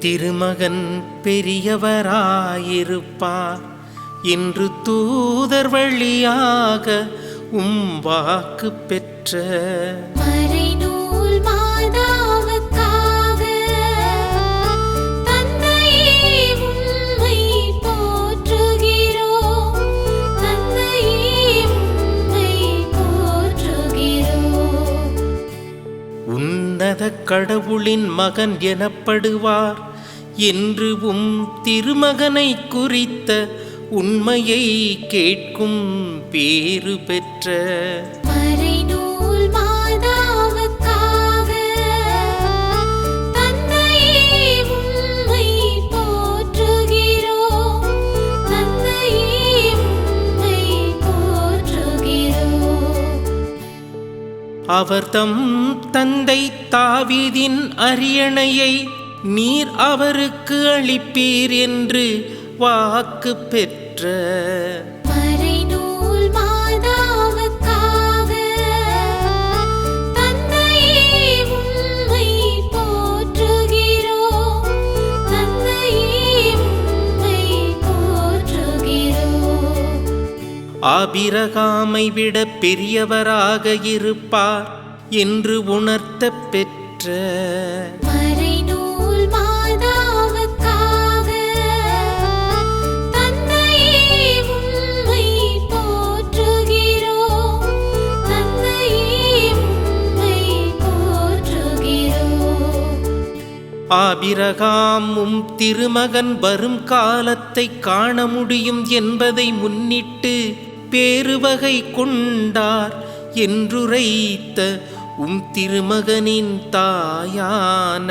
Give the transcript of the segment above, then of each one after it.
திருமகன் பெரியவராயிருப்பார் என்று தூதர் வழியாக வாக்கு பெற்ற மறைநூல் மாதாவுக்காக தந்தையே உம்மை போற்றுகிறோம். தந்தையே உம்மை போற்றுகிறோம். உன்னத கடவுளின் மகன் எனப்படுவார் என்று திருமகனை குறித்த உண்மையை கேட்கும் பேறு பெற்ற மறைநூல் மாதாவுக்காக தந்தையே உம்மை போற்றுகிறோம். தந்தையே உம்மை போற்றுகிறோம். அவர் தம் தந்தை தாவீதின் அரியணையை நீர் அவருக்கு அளிப்பீர் என்று வாக்கு பெற்ற மறைநூல் மாதாவுக்காக தந்தையே உம்மை போற்றுகிறோம். தந்தையே உம்மை போற்றுகிறோம். ஆபிரகாமை விட பெரியவராக இருப்பார் என்று உணர்த்த பெற்ற மறைநூல் மாதாவுக்காக தந்தையே உம்மை போற்றுகிறோம். தந்தையே உம்மை போற்றுகிறோம். ஆபிரகாம் திருமகன் வரும் காலத்தை காண முடியும் என்பதை முன்னிட்டு பேருவகை கொண்டார் என்றுரைத்த திருமகனின் தாயான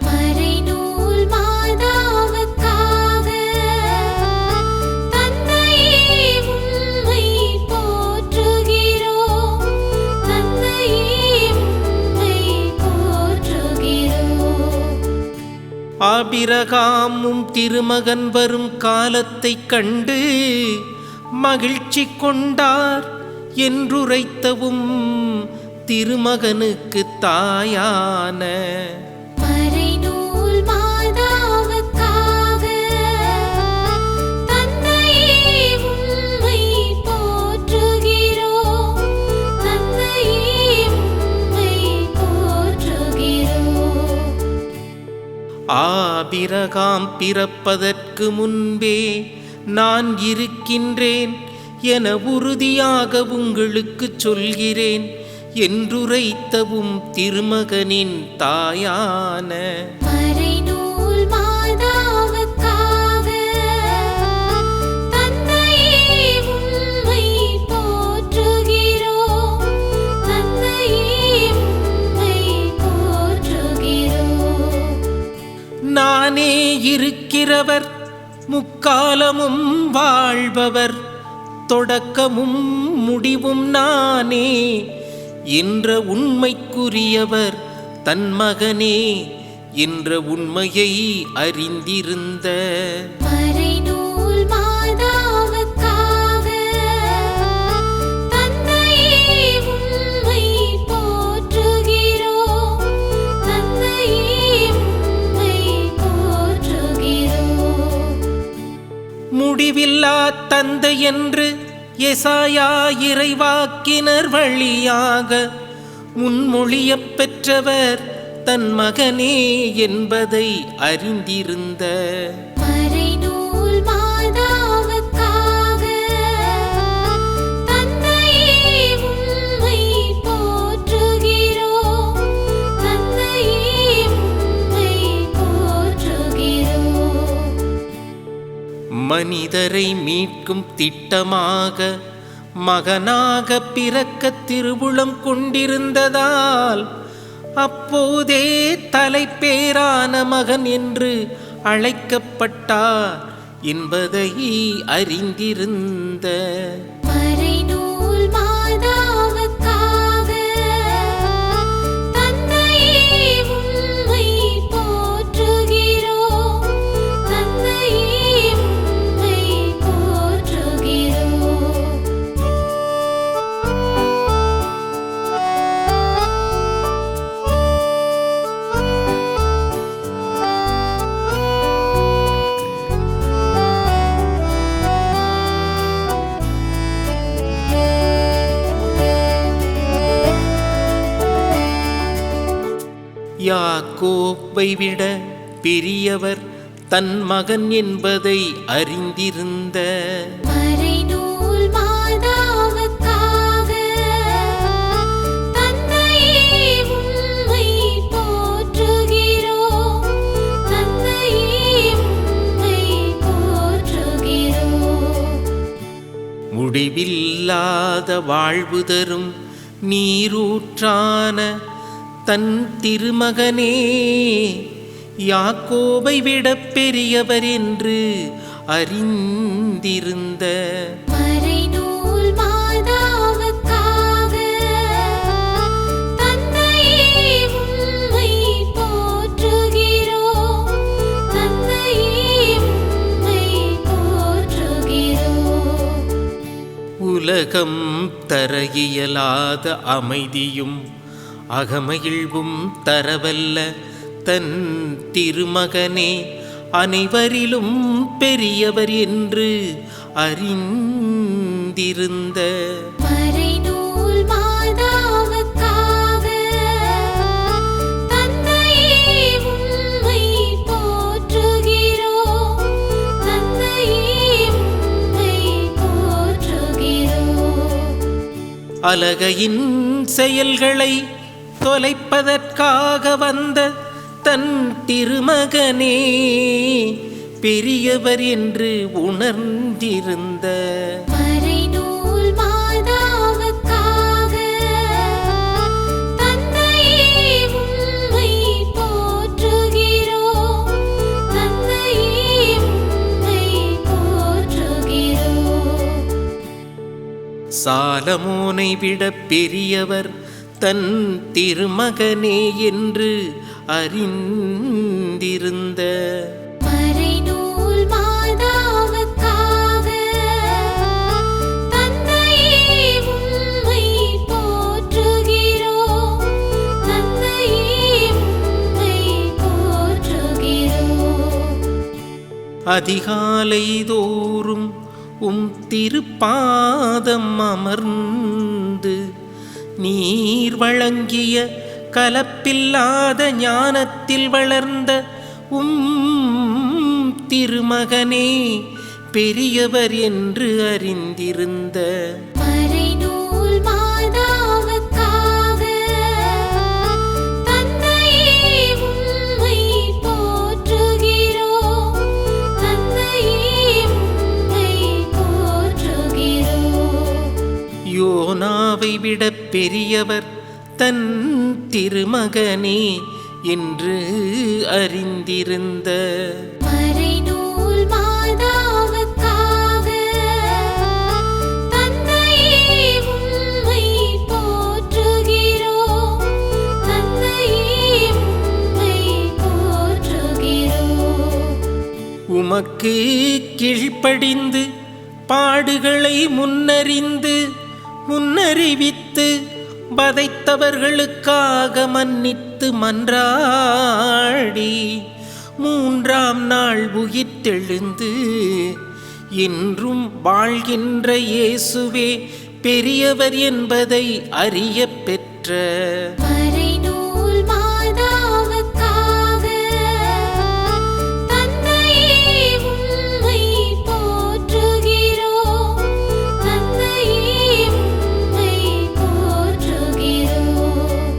மறைநூல் மாதாவுக்காக தந்தையே உம்மை போற்றுகிறோம். தந்தையே உம்மை போற்றுகிறோம். ஆபிரகாம் திருமகன் வரும் காலத்தை கண்டு மகிழ்ச்சி கொண்டார் என்றுரைத்தவும் திருமகனுக்கு தாயான மறைநூல் மாதாவுக்காக தந்தையே உம்மை போற்றுகிறோம். தந்தையே உம்மை போற்றுகிறோம். ஆபிரகாம் பிறப்பதற்கு முன்பே நான் இருக்கின்றேன் என உறுதியாக உங்களுக்கு சொல்கிறேன் என்றுரைத்தவும் திருமகனின் தாயான மறைநூல் மாதாவுக்காக தந்தையே உம்மை போற்றுகிறோம். தந்தையே உம்மை போற்றுகிறோம். நானே இருக்கிறவர் முக்காலமும் வாழ்பவர் தொடக்கமும் முடிவும் நானே என்ற உண்மைக்குரியவர் தன் மகனே என்ற உண்மையை அறிந்திருந்த மறைநூல் மாதாவுக்காக தந்தையே உம்மை போற்றுகிறோம். தந்தையே உம்மை போற்றுகிறோம். முடிவில்லா தந்தை என்று எசாயா இறைவாக்கினர் வழியாக முன்மொழியப் பெற்றவர் தன் மகனே என்பதை அறிந்திருந்த மறைநூல் மாதாவுக்காக தந்தையே உம்மை போற்றுகிறோம். தந்தையே உம்மை போற்றுகிறோம். மனிதரை மீட்கும் திட்டமாக மகனாக பிறக்க திருவுளம் கொண்டிருந்ததால் அப்போதே தலைப்பேரான மகன் என்று அழைக்கப்பட்டார் என்பதை அறிந்திருந்த மறைநூல் மாதாவுக்காக தந்தையே உம்மை போற்றுகிறோம். தந்தையே உம்மை போற்றுகிறோம். யாக்கோபை விட பெரியவர் தன் மகன் என்பதை அறிந்திருந்த மறைநூல் மாதாவுக்காக தந்தையே உம்மை போற்றுகிறோம். தந்தையே உம்மை போற்றுகிறோம். முடிவில்லாத வாழ்வு தரும் நீரூற்றான தன் திருமகனே யாக்கோபை விட பெரியவர் என்று அறிந்திருந்த மறைநூல் மாதாவுக்காக தந்தையே உம்மை போற்றுகிறோம். தந்தையே உம்மை போற்றுகிறோம். உலகம் தர இயலாத அமைதியும் அகமகிழ்வும் தரவல்ல தன் திருமகனே அனைவரிலும் பெரியவர் என்று அறிந்திருந்த மறைநூல் மாதாவுக்காக தந்தையே உம்மை போற்றுகிறோம். தந்தையே உம்மை போற்றுகிறோம். அலகையின் செயல்களை தொலைப்பதற்காக வந்த தன் திருமகனே பெரியவர் என்று உணர்ந்திருந்த மறைநூல் மாதாவுக்காக தந்தையே உம்மை போற்றுகிறோம். தந்தையே உம்மை போற்றுகிறோம். சாலமோனை விட பெரியவர் தன் திருமகனே என்று அறிந்திருந்த மறைநூல் மாதாவுக்காக தந்தையே உம்மை போற்றுகிறோம். தந்தையே உம்மை போற்றுகிறோம். அதிகாலை தோறும் திருப்பாதம் அமர்ந்து நீர் வழங்கிய கலப்பில்லாத ஞானத்தில் வளர்ந்த திருமகனே பெரியவர் என்று அறிந்திருந்த மறைநூல் மாதாவுக்காக தந்தையே உம்மை போற்றுகிறோம். தந்தையே உம்மை போற்றுகிறோம். யோனாவை விட பெரியவர் தன் திருமகனே என்று அறிந்திருந்த மறைநூல் மாதாவுக்காக தந்தையே உம்மை போற்றுகிறோம். தந்தையே உம்மை போற்றுகிறோம். உமக்கு கீழ்ப்படிந்து பாடுகளை முன்னறிவித்து வதைத்தவர்களுக்காக மன்னித்து மன்றாடி 3ஆம் நாள் உயிர்த்தெழுந்து என்றும் வாழ்கின்ற இயேசுவே பெரியவர் என்பதை அறியப் பெற்ற மறைநூல் மாதாவுக்காக தந்தையே உம்மை போற்றுகிறோம். தந்தையே உம்மை போற்றுகிறோம்.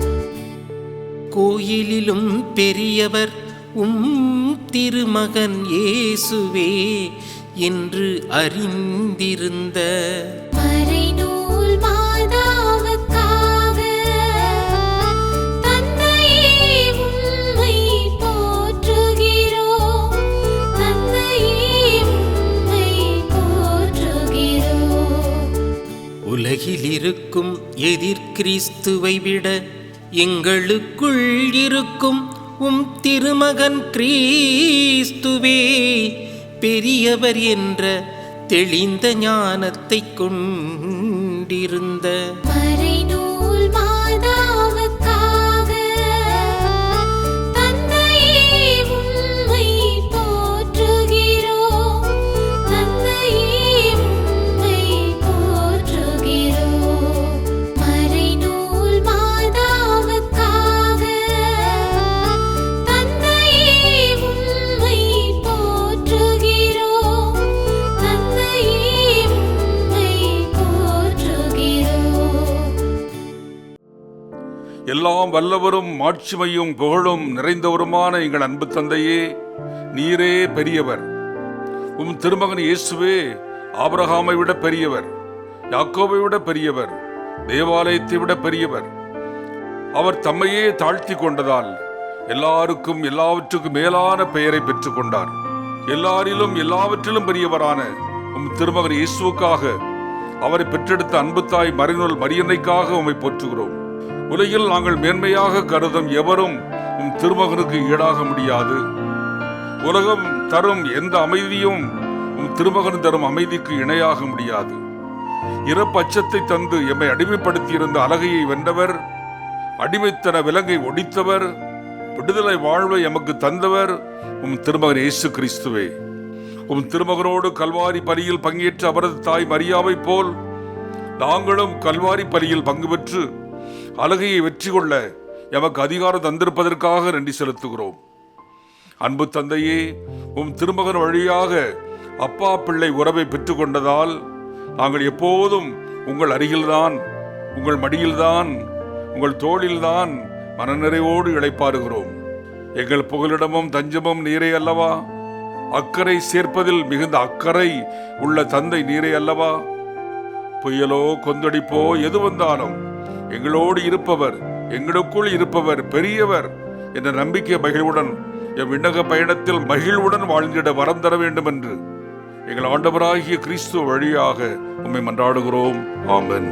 கோயிலிலும் பெரியவர் திருமகன் இயேசுவே என்று அறிந்திருந்த மறைநூல் மாதாவுக்காக தந்தையே உம்மை போற்றுகிறோம். தந்தையே உம்மை போற்றுகிறோம். உலகில் இருக்கும் எதிர்கிறிஸ்துவை விட எங்களுக்குள் இருக்கும் திருமகன் கிறிஸ்துவே பெரியவர் என்ற தெளிந்த ஞானத்தை கொண்டிருந்த மறைநூல் மாதாவுக்காக தந்தையே உம்மை போற்றுகிறோம். தந்தையே உம்மை போற்றுகிறோம். மறைநூல் மாதாவுக்காக எல்லாம் வல்லவரும் மாட்சிமையும் புகழும் நிறைந்தவருமான எங்கள் அன்பு தந்தையே, நீரே பெரியவர். உம் திருமகன் இயேசுவே ஆபிரகாமை விட பெரியவர், யாக்கோபை விட பெரியவர், தேவாலயத்தை விட பெரியவர். அவர் தம்மையே தாழ்த்தி கொண்டதால் எல்லாருக்கும் எல்லாவற்றுக்கும் மேலான பெயரை பெற்றுக் கொண்டார். எல்லாரிலும் எல்லாவற்றிலும் பெரியவரான உம் திருமகன் இயேசுவுக்காக, அவரை பெற்றெடுத்த அன்பு தாய் மறைநூல் மரியன்னைக்காக உம்மை போற்றுகிறோம். உலகில் நாங்கள் மேன்மையாக கருதும் எவரும் உம் திருமகனுக்கு ஈடாக முடியாது. உலகம் தரும் எந்த அமைதியும் உம் திருமகன் தரும் அமைதிக்கு இணையாக முடியாது. இறப்பு அச்சத்தை தந்து எம்மை அடிமைப்படுத்தியிருந்த அலகையை வென்றவர், அடிமைத்தன விலங்கை ஒடித்தவர், விடுதலை வாழ்வை எமக்கு தந்தவர் உம் திருமகன் இயேசு கிறிஸ்துவே. உம் திருமகனோடு கல்வாரி பலியில் பங்கேற்ற அவரது தாய் மரியாவை போல் நாங்களும் கல்வாரி பலியில் பங்கு பெற்று அலகையை வெற்றி கொள்ள எமக்கு அதிகாரம் தந்திருப்பதற்காக நன்றி செலுத்துகிறோம். அன்பு தந்தையே, உம் திருமகன் வழியாக அப்பா பிள்ளை உறவை பெற்றுக் கொண்டதால் நாங்கள் எப்போதும் உங்கள் அருகில்தான், உங்கள் மடியில்தான், உங்கள் தோளில்தான் மனநிறைவோடு இளைப்பாறுகிறோம். எங்கள் புகலிடமும் தஞ்சமும் நீரே அல்லவா? அக்கறை சேர்ப்பதில் மிகுந்த அக்கறை உள்ள தந்தை நீரே அல்லவா? புயலோ கொந்தளிப்போ எது வந்தாலும் எங்களோடு இருப்பவர், எங்களுக்குள் இருப்பவர் பெரியவர் என்ற நம்பிக்கை மகிழ்வுடன் எம் விண்ணக பயணத்தில் மகிழ்வுடன் வாழ்ந்திட வரம் தர வேண்டும் என்று எங்கள் ஆண்டவராகிய கிறிஸ்து வழியாக உம்மை மன்றாடுகிறோம். ஆமென்.